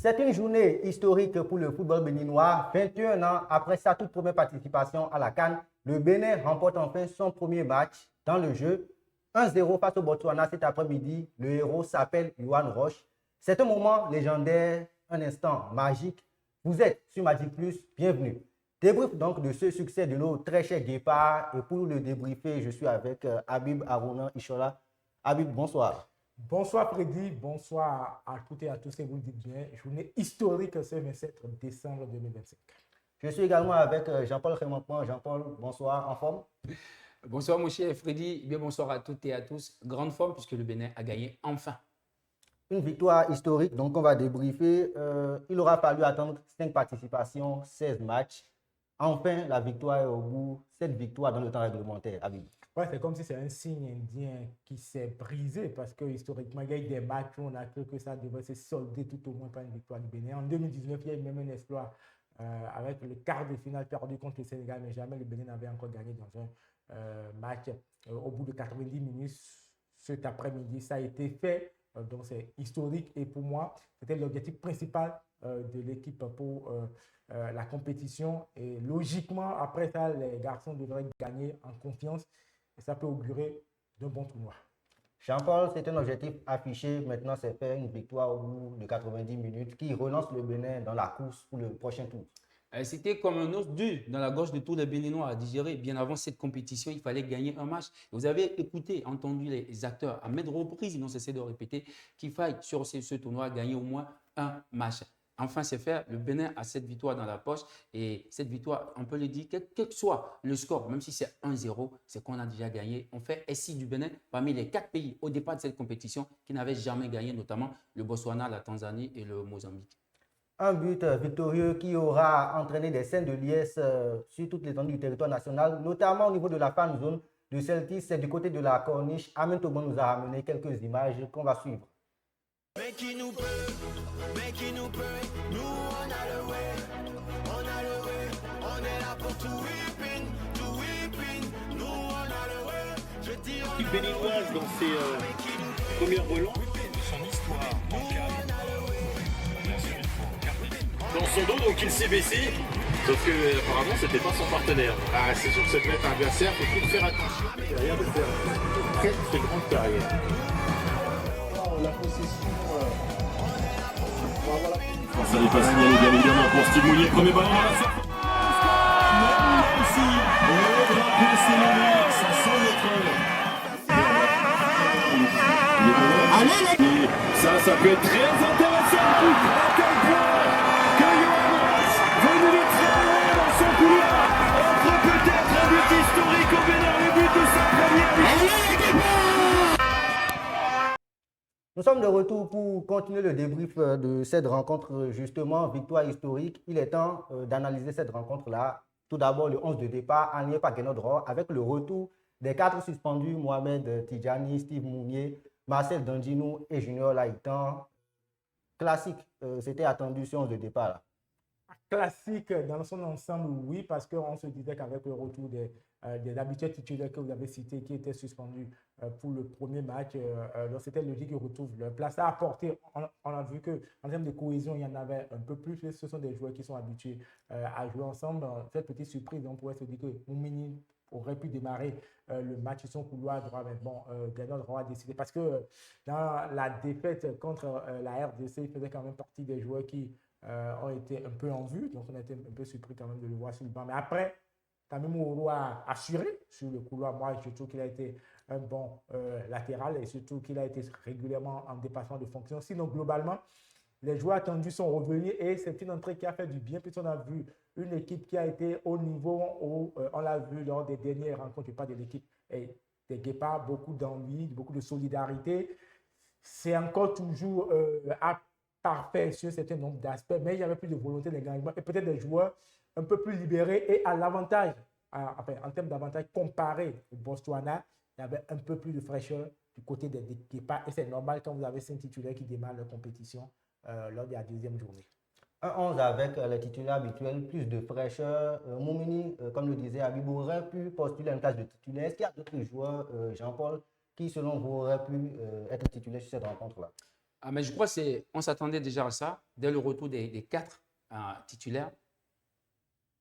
C'est une journée historique pour le football béninois. 21 ans après sa toute première participation à la CAN, le Bénin remporte enfin son premier match dans le jeu. 1-0 face au Botswana cet après-midi. Le héros s'appelle Yohan Roche. C'est un moment légendaire, un instant magique. Vous êtes sur Magic Plus, bienvenue. Débrief donc de ce succès de nos très chers guépards. Et pour le débriefer, je suis avec Habib Aruna Ishola. Habib, bonsoir. Bonsoir Freddy, bonsoir à toutes et à tous, et vous le dites bien, journée historique ce 27 décembre 2025. Je suis également avec Jean-Paul Remontement. Jean-Paul, bonsoir, en forme? Bonsoir mon cher Freddy, bien bonsoir à toutes et à tous. Grande forme puisque le Bénin a gagné enfin. Une victoire historique, donc on va débriefer. Il aura fallu attendre 5 participations, 16 matchs. Enfin, la victoire est au bout. Cette victoire dans le temps réglementaire, Habib. Ouais, c'est comme si c'est un signe indien qui s'est brisé parce que historiquement, il y a eu des matchs où on a cru que ça devait se solder tout au moins par une victoire du Bénin. En 2019, il y a eu même un exploit avec le quart de finale perdu contre le Sénégal, mais jamais le Bénin n'avait encore gagné dans un match au bout de 90 minutes. Cet après-midi, ça a été fait. Donc, c'est historique et pour moi, c'était l'objectif principal de l'équipe pour la compétition. Et logiquement, après ça, les garçons devraient gagner en confiance et ça peut augurer d'un bon tournoi. Jean-Paul, c'est un objectif affiché. Maintenant, c'est faire une victoire au bout de 90 minutes qui relance le Bénin dans la course pour le prochain tour. C'était comme un os dur dans la gorge de tous les Béninois à digérer. Bien avant cette compétition, il fallait gagner un match. Vous avez écouté, entendu les acteurs à maintes reprises, ils n'ont cessé de répéter qu'il faille sur ce tournoi gagner au moins un match. Enfin, c'est fait. Le Bénin a cette victoire dans la poche. Et cette victoire, on peut le dire, quel que soit le score, même si c'est 1-0, c'est qu'on a déjà gagné. On fait SI du Bénin parmi les 4 pays au départ de cette compétition qui n'avaient jamais gagné, notamment le Botswana, la Tanzanie et le Mozambique. Un but victorieux qui aura entraîné des scènes de liesse sur toute l'étendue du territoire national, notamment au niveau de la fan zone de Celtis, c'est du côté de la Corniche. Amin Togon nous a ramené quelques images qu'on va suivre. Mais qui nous peut, nous on a le way, on est là pour tout whipping, nous on a le way, je dis on L'équipe béninoise dans ses premières relans, son histoire manquable, bien sûr il faut garder dans son dos, donc il s'est baissé, sauf que apparemment c'était pas son partenaire. Ah, c'est sûr que ça peut être un adversaire, il faut faire attention. Il n'y a rien de faire, très très grande carrière. La possession, voilà. Ça n'est pas signalé bien évidemment pour Steve Mounier, premier ballon dans la surface. Même si le drapeau s'est levé, ça sent notre... Ça peut être très intéressant. À quel point que Yohan Roche, venu de très loin dans son couloir, offre peut-être un but historique au Bénin, le but de sa première victoire. Nous sommes de retour pour continuer le débrief de cette rencontre, justement, victoire historique. Il est temps d'analyser cette rencontre-là. Tout d'abord, le 11 de départ, Aligné par Guénot avec le retour des 4 suspendus, Mohamed Tidjani, Steve Mounier, Marcel Dandinou et Junior Laïtan. Classique, c'était attendu ce 11 de départ là. Classique dans son ensemble, oui, parce qu'on se disait qu'avec le retour des habituels titulaires que vous avez cités qui étaient suspendus pour le premier match, donc c'était logique qu'ils retrouvent leur place. Ça a apporté, on a vu qu'en termes de cohésion, il y en avait un peu plus. Ce sont des joueurs qui sont habitués à jouer ensemble. Cette petite surprise, on pourrait se dire que Moumini aurait pu démarrer le match sur son couloir droit, mais bon, Gernot Roy a décidé parce que dans la défaite contre la RDC, il faisait quand même partie des joueurs qui ont été un peu en vue, donc on a été un peu surpris quand même de le voir sur le banc. Mais après, Tamim Ouro a assuré sur le couloir. Moi, je trouve qu'il a été un bon latéral et surtout qu'il a été régulièrement en dépassement de fonction. Sinon, globalement, les joueurs attendus sont revenus et c'est une entrée qui a fait du bien. Puis on a vu une équipe qui a été au niveau où on l'a vu lors des dernières rencontres, pas de l'équipe et des Guépards, beaucoup d'envie, beaucoup de solidarité. C'est encore toujours parfait sur un certain nombre d'aspects, mais il y avait plus de volonté d'engagement et peut-être des joueurs un peu plus libérés et à l'avantage, en termes d'avantage comparé au Botswana, il y avait un peu plus de fraîcheur du côté des Guépards et c'est normal quand vous avez 5 titulaires qui démarrent leur compétition lors de la deuxième journée. Un 11 avec les titulaires habituels, plus de fraîcheur. Moumini, comme le disait Habib, aurait pu postuler une place de titulaire. Est-ce qu'il y a d'autres joueurs, Jean-Paul, qui selon vous auraient pu être titulaires sur cette rencontre-là? Ah, mais je crois qu'on s'attendait déjà à ça. Dès le retour des 4 titulaires,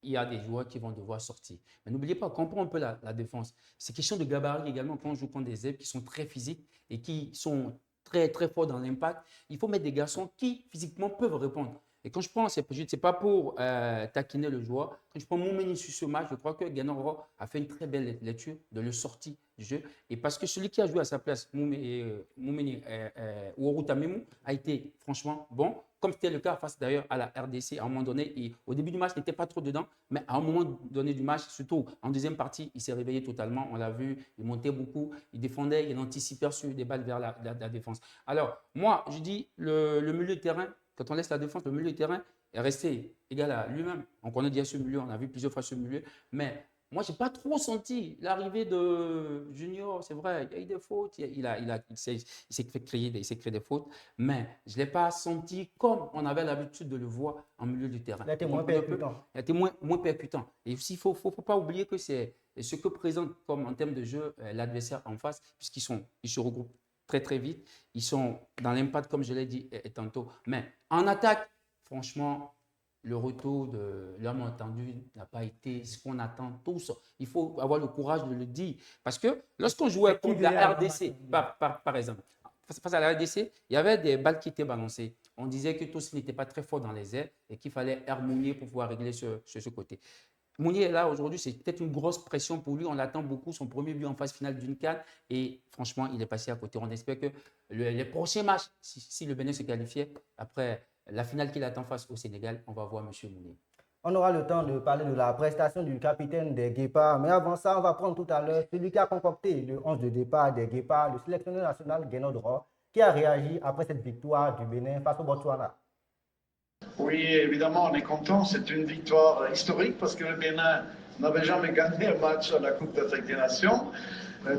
il y a des joueurs qui vont devoir sortir. Mais n'oubliez pas, comprends un peu la défense. C'est question de gabarit également quand on joue contre des ailes qui sont très physiques et qui sont très, très forts dans l'impact. Il faut mettre des garçons qui, physiquement, peuvent répondre. Et quand je prends, ce n'est pas pour taquiner le joueur. Quand je prends Moumeni sur ce match, je crois que Guénoro a fait une très belle lecture de le sortie du jeu. Et parce que celui qui a joué à sa place, Moumeni Ouorou Tamimou, a été franchement bon. Comme c'était le cas face d'ailleurs à la RDC, à un moment donné, au début du match, il n'était pas trop dedans, mais à un moment donné du match, surtout en deuxième partie, il s'est réveillé totalement. On l'a vu, il montait beaucoup, il défendait, il anticipait sur des balles vers la défense. Alors, moi, je dis le milieu de terrain, quand on laisse la défense, le milieu de terrain est resté égal à lui-même. On connaît déjà ce milieu, on a vu plusieurs fois ce milieu, mais moi, je n'ai pas trop senti l'arrivée de Junior. C'est vrai, il y a eu des fautes, il s'est fait créer des fautes, mais je ne l'ai pas senti comme on avait l'habitude de le voir en milieu du terrain. Il a été moins percutant. Il a été moins percutant. Et aussi, il ne faut pas oublier que c'est ce que présente comme en termes de jeu l'adversaire en face, puisqu'ils se regroupent très, très vite. Ils sont dans l'impact, comme je l'ai dit tantôt. Mais en attaque, franchement, le retour de l'homme entendu n'a pas été ce qu'on attend tous. Il faut avoir le courage de le dire. Parce que lorsqu'on jouait contre la RDC, par exemple, face à la RDC, il y avait des balles qui étaient balancées. On disait que tous n'étaient pas très forts dans les airs et qu'il fallait Mounier pour pouvoir régler ce côté. Mounier est là aujourd'hui, c'est peut-être une grosse pression pour lui. On l'attend beaucoup, son premier but en phase finale d'une CAN. Et franchement, il est passé à côté. On espère que les prochains matchs, si le Bénin se qualifiait, après la finale qu'il attend face au Sénégal, on va voir M. Mounier. On aura le temps de parler de la prestation du capitaine des Guépards. Mais avant ça, on va prendre tout à l'heure celui qui a concocté le 11 de départ des Guépards, le sélectionneur national Guénot Dro, qui a réagi après cette victoire du Bénin face au Botswana. Oui, évidemment, on est content. C'est une victoire historique parce que le Bénin n'avait jamais gagné un match à la Coupe d'Afrique des Nations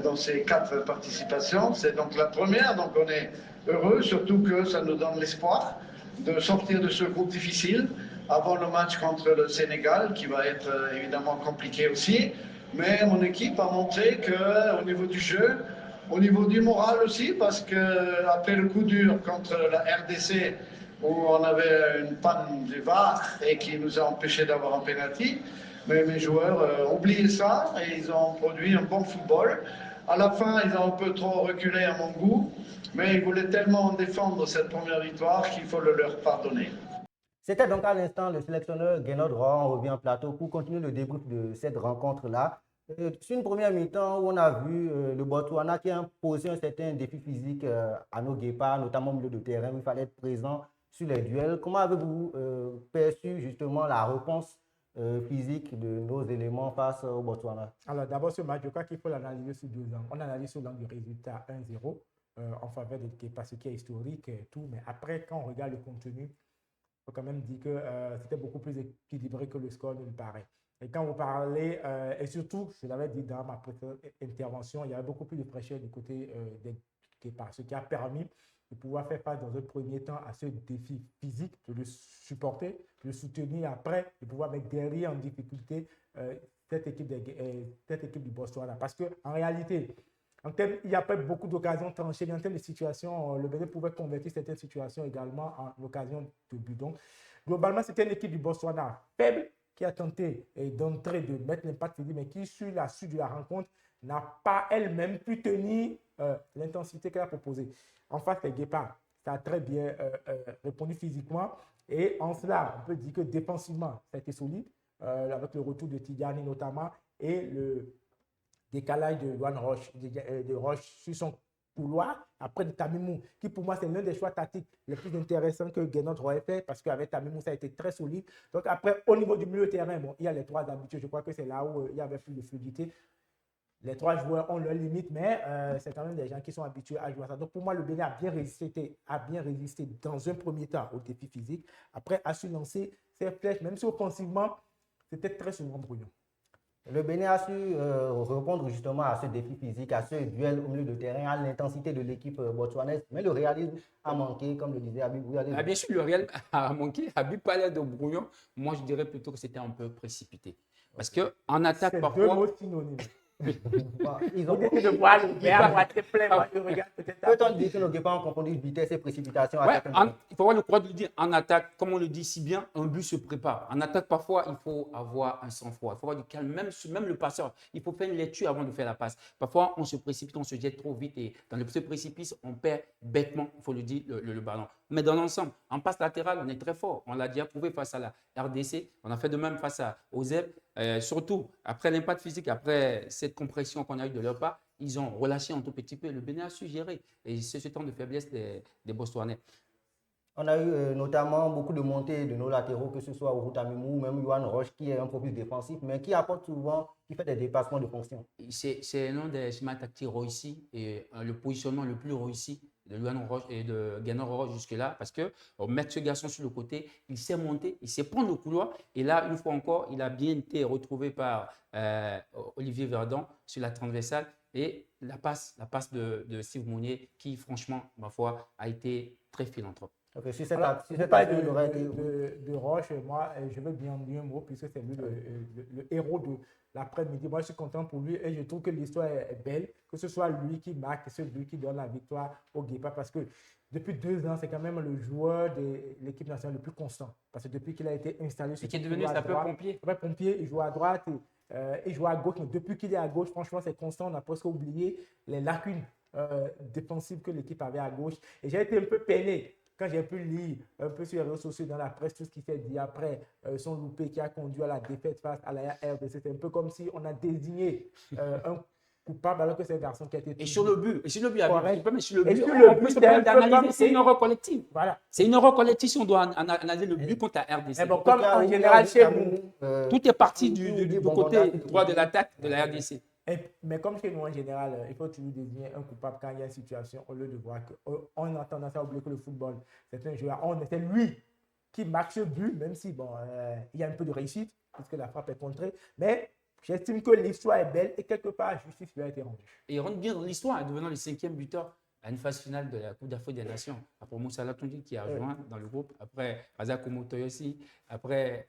dans ses 4 participations. C'est donc la première, donc on est heureux, surtout que ça nous donne l'espoir de sortir de ce groupe difficile avant le match contre le Sénégal, qui va être évidemment compliqué aussi. Mais mon équipe a montré qu'au niveau du jeu, au niveau du moral aussi, parce qu'après le coup dur contre la RDC, où on avait une panne du VAR et qui nous a empêché d'avoir un penalty, mais mes joueurs ont oublié ça et ils ont produit un bon football. À la fin, ils ont un peu trop reculé à mon goût, mais ils voulaient tellement défendre cette première victoire qu'il faut le leur pardonner. C'était donc à l'instant le sélectionneur Guénot Dro. On revient au plateau pour continuer le débrief de cette rencontre-là. C'est une première mi-temps où on a vu le Botswana qui a posé un certain défi physique à nos Guépards, notamment au milieu de terrain où il fallait être présent sur les duels. Comment avez-vous perçu justement la réponse physique de nos éléments face au Botswana? Alors d'abord ce match, je crois qu'il faut l'analyser sur 2 ans. On analyse sur l'angle du résultat 1-0 en faveur des Guépards, ce qui est historique et tout. Mais après, quand on regarde le contenu, il faut quand même dire que c'était beaucoup plus équilibré que le score ne le paraît. Et quand vous parlez, et surtout, je l'avais dit dans ma précédente intervention, il y avait beaucoup plus de fraîcheur du côté des Guépards, ce qui a permis de pouvoir faire face dans un premier temps à ce défi physique, de le supporter, de le soutenir après, de pouvoir mettre derrière en difficulté cette équipe du Botswana. Parce qu'en réalité, il n'y a pas beaucoup d'occasions tranchées, mais en termes de situation, le Bénin pouvait convertir certaines situations également en occasion de but. Donc, globalement, c'était une équipe du Botswana faible qui a tenté d'entrer, de mettre l'impact physique, mais qui, sur la suite de la rencontre, n'a pas elle-même pu tenir l'intensité qu'elle a proposée. En face, les Guépards, ça a très bien répondu physiquement. Et en cela, on peut dire que défensivement, ça a été solide, avec le retour de Tidjani notamment, et le décalage de Luan Roche, de Roche sur son couloir, après de Tamimou, qui pour moi, c'est l'un des choix tactiques les plus intéressants que Guénot aurait fait, parce qu'avec Tamimou, ça a été très solide. Donc après, au niveau du milieu de terrain, bon, il y a les 3 habitués. Je crois que c'est là où il y avait plus de fluidité. Les 3 joueurs ont leurs limites, mais c'est quand même des gens qui sont habitués à jouer à ça. Donc pour moi, le Bénin a bien résisté dans un premier temps au défi physique. Après, a su lancer ses flèches, même si offensivement, c'était très souvent brouillon. Le Bénin a su répondre justement à ce défi physique, à ce duel au milieu de terrain, à l'intensité de l'équipe botswanaise. Mais le réalisme a manqué, comme le disait Habib. Bien sûr, le réalisme a manqué. Habib parlait de brouillon. Moi, je dirais plutôt que c'était un peu précipité. Parce qu'en attaque, parfois. C'est 2 mots synonymes. Bon, ils Vous ont... décidez de voir le verre à moitié plein, moi je regarde peut-être. Peut-on dire que nos Guépards ont confondu vitesse et précipitation à Ouais, certains moments? il faut avoir le courage de le dire. En attaque, comme on le dit si bien, un but se prépare. En attaque, parfois, il faut avoir un sang-froid. Il faut avoir du calme. Même le passeur, il faut faire une lecture avant de faire la passe. Parfois, on se précipite, on se jette trop vite et dans ce précipice, on perd bêtement, il faut le dire, le ballon. Mais dans l'ensemble, en passe latérale, on est très fort. On l'a déjà prouvé face à la RDC. On a fait de même face aux ZEP. Surtout, après l'impact physique, après cette compression qu'on a eue de leur part, ils ont relâché un tout petit peu. Le Bénin a su gérer. Et c'est ce temps de faiblesse des Botswanais. On a eu notamment beaucoup de montées de nos latéraux, que ce soit Ouroutamimou ou même Yohan Roche, qui est un peu plus défensif, mais qui apporte souvent, qui fait des dépassements de fonction. C'est l'un des schémas tactiques réussis et le positionnement le plus réussi de Luan Roche et de Ganon Roche jusque-là, parce que mettre ce garçon sur le côté, il sait monter, il sait prendre le couloir, et là, une fois encore, il a bien été retrouvé par Olivier Verdon sur la transversale, et la passe de Steve Mounier, qui franchement, ma foi, a été très philanthrope. Okay, si Alors, cette je parle action aurait été... de Roche, moi, je veux bien dire un mot, puisque c'est lui le héros de l'après-midi. Moi, je suis content pour lui et je trouve que l'histoire est belle, que ce soit lui qui marque, celui qui donne la victoire au Guépards, parce que depuis 2 ans, c'est quand même le joueur de l'équipe nationale le plus constant. Parce que depuis qu'il a été installé sur Et qui est le devenu couloir droit, sapeur-pompier. Sapeur-pompier, il joue à droite, il joue à gauche, mais depuis qu'il est à gauche, franchement, c'est constant. On a presque oublié les lacunes défensives que l'équipe avait à gauche. Et j'ai été un peu peiné quand j'ai pu lire un peu sur les réseaux sociaux, dans la presse, tout ce qui s'est dit après son loupé qui a conduit à la défaite face à la RDC. C'était un peu comme si on a désigné un coupable alors que c'est un garçon qui a été... Et sur le but, correct. sur le but, Et sur le on peut but, se c'est permettre un peu d'analyser, comme c'est si- une erreur collective. Voilà. C'est une erreur collective si on doit analyser le but contre la RDC. Mais bon, comme en général chez nous, Tout est parti du côté droit de l'attaque de la RDC. mais comme chez nous en général, il faut toujours désigner un coupable quand il y a une situation, au lieu de voir qu'on a tendance à oublier que le football, c'est un joueur. C'est lui qui marque ce but, même si bon, il y a un peu de réussite, puisque la frappe est contrée. Mais j'estime que l'histoire est belle et quelque part, justice lui a été rendue. Et il rentre bien dans l'histoire, devenant le 5e buteur à une phase finale de la Coupe d'Afrique des Nations. Après Moussa Latondi qui a rejoint dans le groupe, après Razak Omotoyosi, après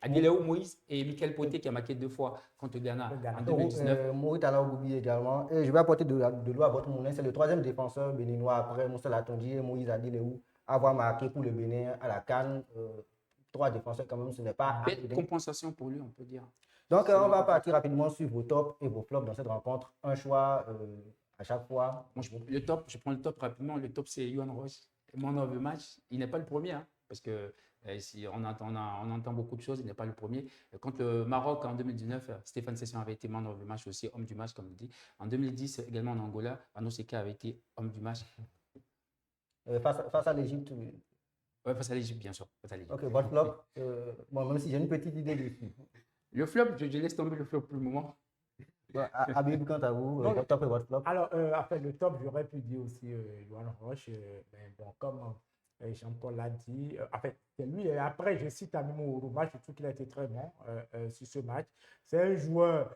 Adileou Moïse et Michael Poté qui a marqué 2 fois contre Ghana en 2019. Maurice Alaougoubi également. Et je vais apporter de l'eau à votre moulin. C'est le 3e défenseur béninois après Moussa Latondi et Moïse Adileou à avoir marqué pour le Bénin à la CAN. 3 défenseurs quand même, ce n'est pas... Belle compensation pour lui, on peut dire. Donc, on va partir rapidement sur vos tops et vos flops dans cette rencontre. Un choix à chaque fois. Moi, je prends le top rapidement. Le top, c'est Yohan Roche. Man of the match. Il n'est pas le premier, hein, parce que si on entend beaucoup de choses, il n'est pas le premier. Contre le Maroc en 2019, Stéphane Session avait été man of the match aussi, homme du match, comme il dit. En 2010, également en Angola, Anoseka avait été homme du match. Face à l'Égypte. Ouais, face à l'Égypte, bien sûr. Face à l'Égypte. Ok, votre flop. Bon, même si j'ai une petite idée dessus. Le flop, je laisse tomber le flop pour le moment. Bon, Habib, quant à vous, votre top et votre flop. Alors, après le top, j'aurais pu dire aussi Yohan Roche, mais bon, comme Jean-Paul l'a dit, en fait, c'est lui. Et après, je cite Amimo Ourouma, je trouve qu'il a été très bon sur ce match. C'est un joueur,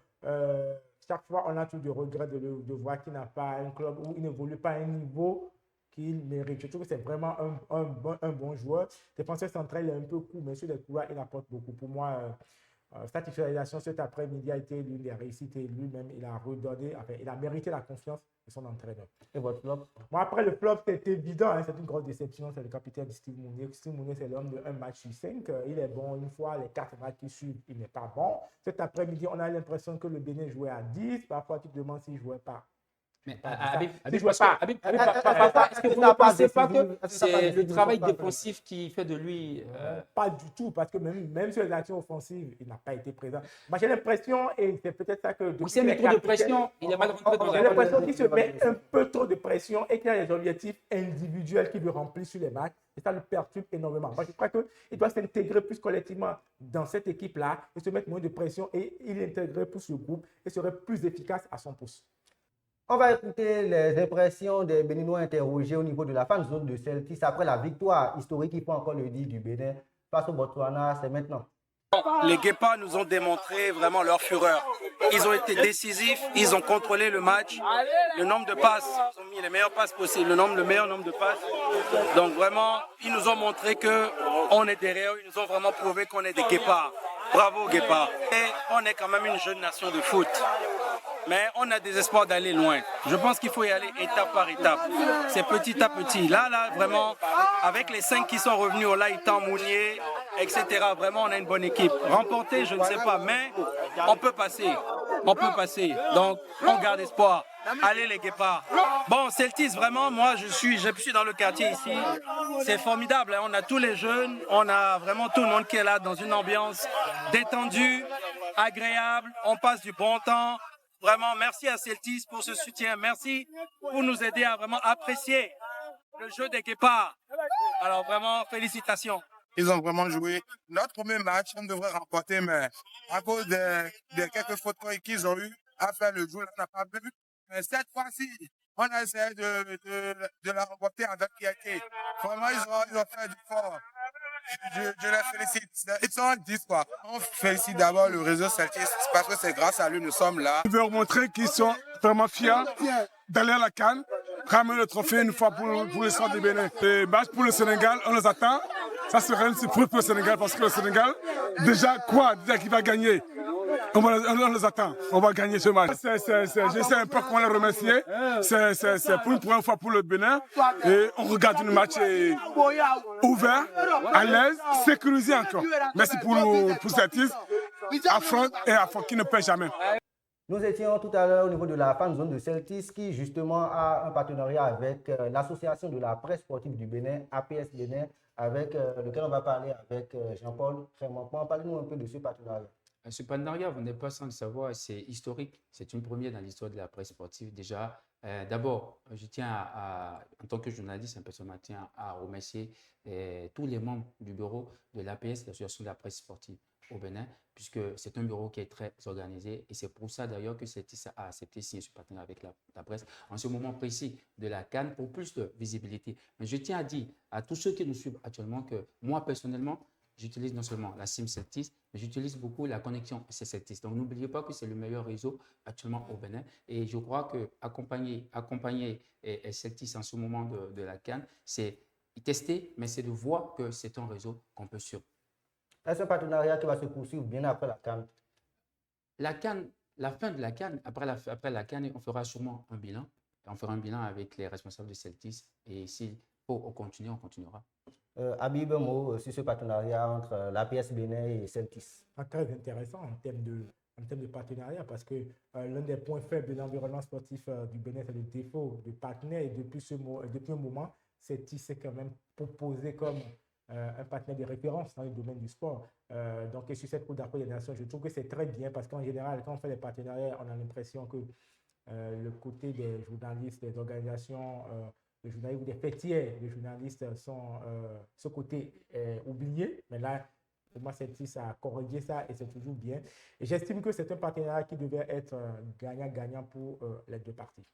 chaque fois, on a tout de regret de voir qu'il n'a pas un club où il n'évolue pas à un niveau qu'il mérite. Je trouve que c'est vraiment un bon joueur. Défenseur central, il est un peu court, mais sur les couloirs, il apporte beaucoup. Pour moi, sa titularisation cet après-midi a été l'une des réussites et lui-même, il a redonné, enfin, il a mérité la confiance de son entraîneur. Et votre flop. Bon, après, le flop, c'est évident, hein, c'est une grosse déception, c'est le capitaine Steve Mounier. Steve Mounier, c'est l'homme de 1 match sur 5. Il est bon une fois, les 4 matchs qui suivent, il n'est pas bon. Cet après-midi, on a l'impression que le Bénin jouait à 10. Parfois, tu te demandes s'il ne jouait pas. Mais Habib, Habib, je vois pas. est-ce que vous ne pensez pas que c'est le travail défensif qui fait de lui Pas du tout, parce que même sur les actions offensives, il n'a pas été présent. Moi, j'ai l'impression, et c'est peut-être ça que... Vous savez, trop de pression, il est mal rentré dans J'ai la... l'impression qu'il se met un peu trop de pression et qu'il y a des objectifs individuels qu'il veut remplir sur les matchs. Et ça le perturbe énormément. Moi, je crois qu'il doit s'intégrer plus collectivement dans cette équipe-là et se mettre moins de pression et il intégrerait plus le groupe et serait plus efficace à son poste. On va écouter les impressions des Béninois interrogés au niveau de la fan zone de Celtis après la victoire historique, il faut encore le dire, du Bénin face au Botswana. C'est maintenant. Les Guépards nous ont démontré vraiment leur fureur. Ils ont été décisifs, ils ont contrôlé le match. Le nombre de passes, ils ont mis les meilleures passes possibles, le meilleur nombre de passes. Donc vraiment, ils nous ont montré qu'on est derrière eux, ils nous ont vraiment prouvé qu'on est des Guépards. Bravo Guépard. Et on est quand même une jeune nation de foot. Mais on a des espoirs d'aller loin. Je pense qu'il faut y aller étape par étape. C'est petit à petit. Là, vraiment, avec les 5 qui sont revenus, Olaïtan, Mounier, etc., vraiment, on a une bonne équipe. Remporter, je ne sais pas, mais on peut passer. On peut passer. Donc, on garde espoir. Allez les Guépards. Bon, Celtis, vraiment, moi, je suis dans le quartier ici. C'est formidable. Hein. On a tous les jeunes. On a vraiment tout le monde qui est là dans une ambiance détendue, agréable. On passe du bon temps. Vraiment, merci à Celtis pour ce soutien. Merci pour nous aider à vraiment apprécier le jeu des Guépards. Alors vraiment, félicitations. Ils ont vraiment joué. Notre premier match, on devrait remporter, mais à cause de quelques fautes qu'ils ont eu à faire le jeu, on n'a pas pu. Mais cette fois-ci, on a essayé de la remporter avec fierté. Vraiment, ils ont fait du fort. Je les félicite. Ils sont 10 quoi. On félicite d'abord le réseau Celtis parce que c'est grâce à lui que nous sommes là. Ils veulent montrer qu'ils sont vraiment fiers d'aller à la CAN, ramener le trophée une fois pour l'histoire du Bénin. Et match pour le Sénégal, on les attend. Ça serait une surprise pour le Sénégal parce que le Sénégal, déjà qu'il va gagner. On les attend, on va gagner ce match. Je sais un peu comment les remercier. C'est pour une première fois pour le Bénin. Et on regarde le match ouvert, à l'aise, sécurisé encore. Merci pour Celtis, affront et affront qui ne perd jamais. Nous étions tout à l'heure au niveau de la fan zone de Celtis qui justement a un partenariat avec l'association de la presse sportive du Bénin, APS Bénin, avec lequel on va parler avec Jean-Paul Crémant. Parlez-nous un peu de ce partenariat. Ce partenariat, vous n'êtes pas sans le savoir, c'est historique. C'est une première dans l'histoire de la presse sportive. Déjà, d'abord, je tiens en tant que journaliste, personnellement, tiens à remercier tous les membres du bureau de l'APS, l'association de la presse sportive au Bénin, puisque c'est un bureau qui est très organisé. Et c'est pour ça d'ailleurs que Celtis a accepté de signer ce partenariat avec la presse en ce moment précis de la CAN pour plus de visibilité. Mais je tiens à dire à tous ceux qui nous suivent actuellement que moi, personnellement, j'utilise non seulement la SIM Celtis, mais j'utilise beaucoup la connexion Celtis. Donc, n'oubliez pas que c'est le meilleur réseau actuellement au Bénin. Et je crois qu'accompagner Celtis en ce moment de la CAN, c'est tester, mais c'est de voir que c'est un réseau qu'on peut suivre. Est-ce un partenariat qui va se poursuivre bien après la CAN? La fin de la CAN, après la CAN, on fera sûrement un bilan. On fera un bilan avec les responsables de Celtis. Et s'il faut continuer, on continuera. Habib, un mot sur ce partenariat entre l'APS Bénin et Celtis. Très intéressant en termes de partenariat parce que l'un des points faibles de l'environnement sportif du Bénin, c'est le défaut de partenaires. Et depuis un moment, Celtis s'est quand même proposé comme un partenaire de référence dans le domaine du sport. Donc, et sur cette Coupe d'Afrique des Nations, je trouve que c'est très bien parce qu'en général, quand on fait des partenariats, on a l'impression que le côté des journalistes, des organisations, les journalistes ou des fêtières, les journalistes sont ce côté oublié. Mais là, pour moi, Celtis a corrigé ça et c'est toujours bien. Et j'estime que c'est un partenariat qui devait être gagnant-gagnant pour les deux parties.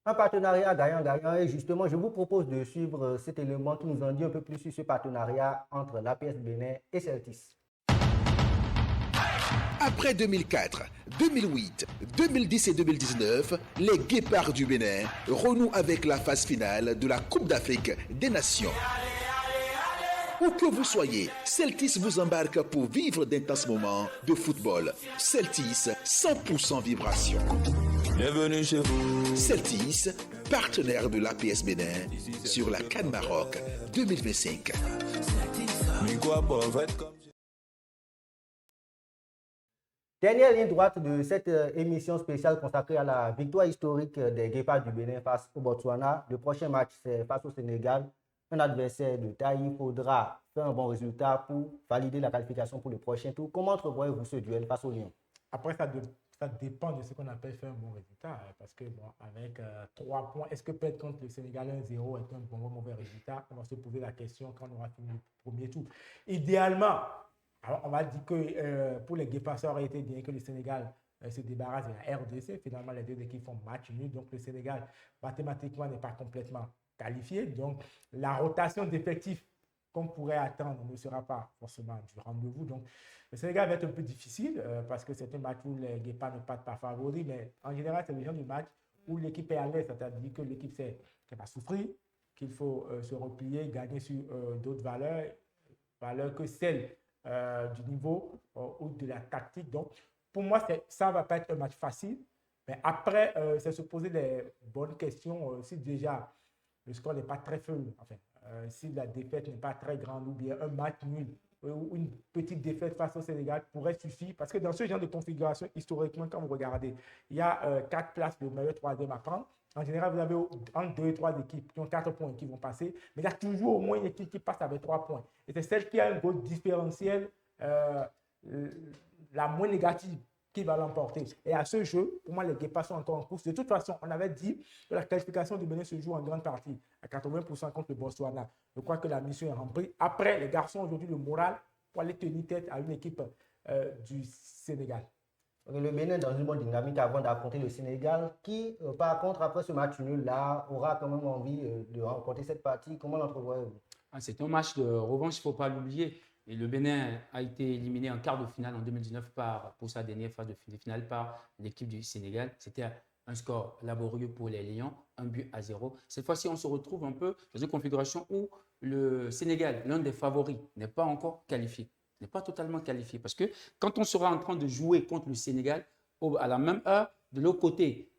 Un partenariat gagnant-gagnant et justement, je vous propose de suivre cet élément qui nous en dit un peu plus sur ce partenariat entre l'APS Bénin et Celtis. Après 2004, 2008, 2010 et 2019, les Guépards du Bénin renouent avec la phase finale de la Coupe d'Afrique des Nations. Où que vous soyez, Celtis vous embarque pour vivre d'intenses moments de football. Celtis, 100% vibration. Bienvenue chez vous. Celtis, partenaire de l'APS Bénin sur la CAN Maroc 2025. Dernière ligne droite de cette émission spéciale consacrée à la victoire historique des Guépards du Bénin face au Botswana. Le prochain match, c'est face au Sénégal. Un adversaire de taille, il faudra faire un bon résultat pour valider la qualification pour le prochain tour. Comment entrevoyez-vous ce duel face au Lion? Après, ça dépend de ce qu'on appelle faire un bon résultat. Parce que, bon, avec 3 points, est-ce que perdre contre le Sénégal 1-0 est un bon ou mauvais résultat? On va se poser la question quand on aura fini le premier tour. Idéalement, alors on va dire que pour les Guépards, ça aurait été bien que le Sénégal se débarrasse de la RDC. Finalement, les deux équipes font match nul. Donc, le Sénégal, mathématiquement, n'est pas complètement qualifié. Donc, la rotation d'effectifs qu'on pourrait attendre ne sera pas forcément du rendez-vous. Donc, le Sénégal va être un peu difficile parce que c'est un match où les Guépards ne partent pas favoris. Mais en général, c'est le genre de match où l'équipe est à l'aise, c'est-à-dire que l'équipe sait qu'elle va souffrir, qu'il faut se replier, gagner sur d'autres valeurs que celles du niveau ou de la tactique. Donc, pour moi, ça ne va pas être un match facile. Mais après, c'est se poser les bonnes questions. Si déjà le score n'est pas très faible, enfin, si la défaite n'est pas très grande, ou bien un match nul, ou une petite défaite face au Sénégal pourrait suffire. Parce que dans ce genre de configuration, historiquement, quand vous regardez, il y a 4 places de meilleur troisième à prendre. En général, vous avez entre 2 et 3 équipes qui ont 4 points qui vont passer, mais il y a toujours au moins une équipe qui passe avec 3 points. Et c'est celle qui a un gros différentiel, la moins négative, qui va l'emporter. Et à ce jeu, pour moi, les Guépards sont encore en course. De toute façon, on avait dit que la qualification du Bénin se joue en grande partie, à 80% contre le Botswana. Je crois que la mission est remplie. Après, les garçons ont aujourd'hui le moral pour aller tenir tête à une équipe du Sénégal. Le Bénin dans une bonne dynamique avant d'affronter le Sénégal, qui, par contre, après ce match nul-là, aura quand même envie de remporter cette partie. Comment l'entrevoyez-vous? C'est un match de revanche, il ne faut pas l'oublier. Et le Bénin a été éliminé en quart de finale en 2019 pour sa dernière phase de finale par l'équipe du Sénégal. C'était un score laborieux pour les Lions, 1-0. Cette fois-ci, on se retrouve un peu dans une configuration où le Sénégal, l'un des favoris, n'est pas encore qualifié. N'est pas totalement qualifié. Parce que quand on sera en train de jouer contre le Sénégal, à la même heure, de l'autre côté,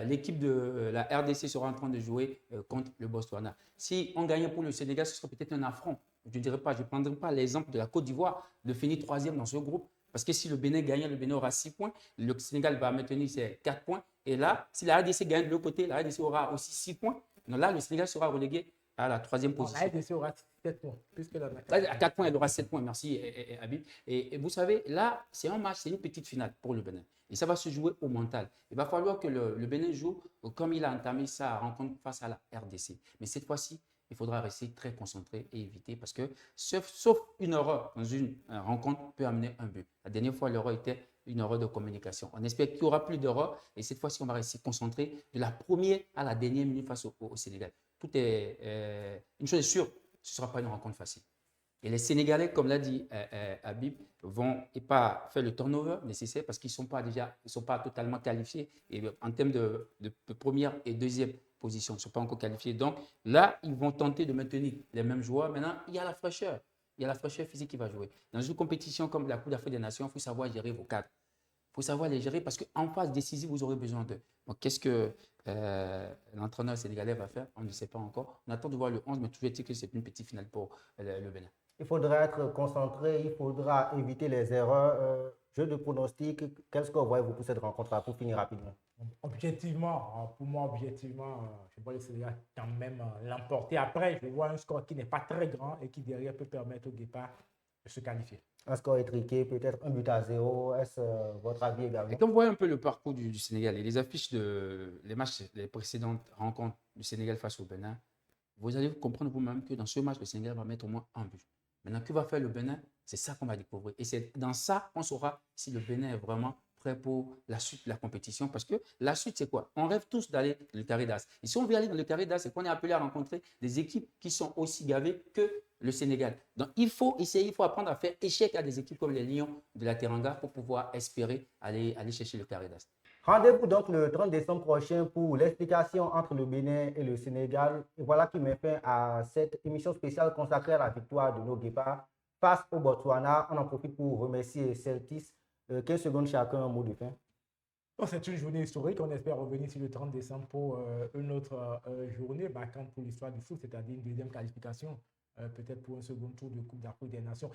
l'équipe de la RDC sera en train de jouer contre le Botswana. Si on gagnait pour le Sénégal, ce serait peut-être un affront. Je ne prendrai pas l'exemple de la Côte d'Ivoire de finir 3e dans ce groupe. Parce que si le Bénin gagne, le Bénin aura 6 points. Le Sénégal va maintenir ses 4 points. Et là, si la RDC gagne de l'autre côté, la RDC aura aussi 6 points. Donc là, le Sénégal sera relégué à la 3e position. La RDC aura 7 points. Puisque à 4 points, elle aura 7 points. Merci, Habib. Et vous savez, là, c'est un match, c'est une petite finale pour le Bénin. Et ça va se jouer au mental. Il va falloir que le Bénin joue comme il a entamé sa rencontre face à la RDC. Mais cette fois-ci, il faudra rester très concentré et éviter parce que sauf une erreur dans une rencontre peut amener un but. La dernière fois, l'erreur était une erreur de communication. On espère qu'il n'y aura plus d'erreurs et cette fois-ci, on va rester concentré de la première à la dernière minute face au Sénégal. Tout est une chose est sûre, ce ne sera pas une rencontre facile. Et les Sénégalais, comme l'a dit Habib, vont pas faire le turnover nécessaire parce qu'ils ne sont pas totalement qualifiés et en termes de première et deuxième position, ils ne sont pas encore qualifiés. Donc là, ils vont tenter de maintenir les mêmes joueurs. Maintenant, il y a la fraîcheur. Il y a la fraîcheur physique qui va jouer. Dans une compétition comme la Coupe d'Afrique des Nations, il faut savoir gérer vos cadres. Il faut savoir les gérer parce qu'en phase décisive, vous aurez besoin d'eux. Donc, qu'est-ce que l'entraîneur sénégalais va faire? On ne sait pas encore. On attend de voir le 11, mais toujours est-il que c'est une petite finale pour le Bénin. Il faudra être concentré, il faudra éviter les erreurs. Jeu de pronostic, quel score voyez-vous pour cette rencontre-là, pour finir rapidement? Objectivement, pour moi, je vois le Sénégal quand même l'emporter. Après, je vois un score qui n'est pas très grand et qui derrière peut permettre aux Guépards de se qualifier. Un score étriqué, peut-être 1-0. Est-ce votre avis également? Et quand vous voyez un peu le parcours du Sénégal et les affiches les précédentes rencontres du Sénégal face au Bénin, vous allez comprendre vous-même que dans ce match, le Sénégal va mettre au moins un but. Maintenant, que va faire le Bénin? C'est ça qu'on va découvrir. Et c'est dans ça qu'on saura si le Bénin est vraiment prêt pour la suite de la compétition. Parce que la suite, c'est quoi? On rêve tous d'aller dans le carré d'as. Et si on veut aller dans le carré d'as, c'est qu'on est appelé à rencontrer des équipes qui sont aussi gavées que le Sénégal. Donc, il faut essayer, il faut apprendre à faire échec à des équipes comme les Lions de la Teranga pour pouvoir espérer aller chercher le carré d'as. Rendez-vous donc le 30 décembre prochain pour l'explication entre le Bénin et le Sénégal. Et voilà qui met fin à cette émission spéciale consacrée à la victoire de nos Guépards face au Botswana. On en profite pour remercier Celtis. 15 secondes chacun, un mot de fin. C'est une journée historique. On espère revenir sur le 30 décembre pour une autre journée marquante pour l'histoire du foot, c'est-à-dire une deuxième qualification, peut-être pour un second tour de Coupe d'Afrique des Nations.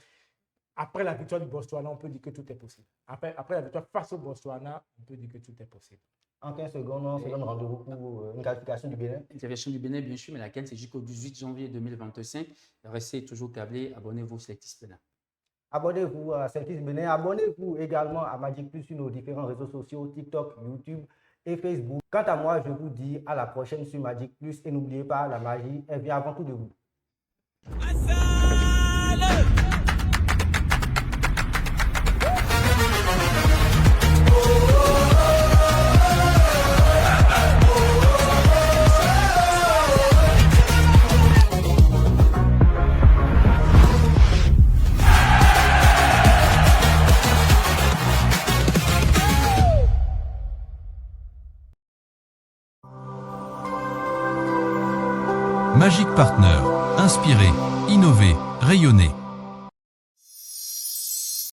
Après la victoire du Botswana, on peut dire que tout est possible. Après la victoire face au Botswana, on peut dire que tout est possible. En 15 secondes, on se donne rendez-vous pour une qualification du Bénin. Une qualification du Bénin, bien sûr, mais laquelle c'est jusqu'au 18 janvier 2025. Restez toujours câblés. Abonnez-vous sur Celtis Bénin. Abonnez-vous à Celtis Bénin. Abonnez-vous également à Magic Plus sur nos différents réseaux sociaux, TikTok, YouTube et Facebook. Quant à moi, je vous dis à la prochaine sur Magic Plus. Et n'oubliez pas, la magie, elle vient avant tout de vous. Magic Partner, inspirer, innover, rayonner.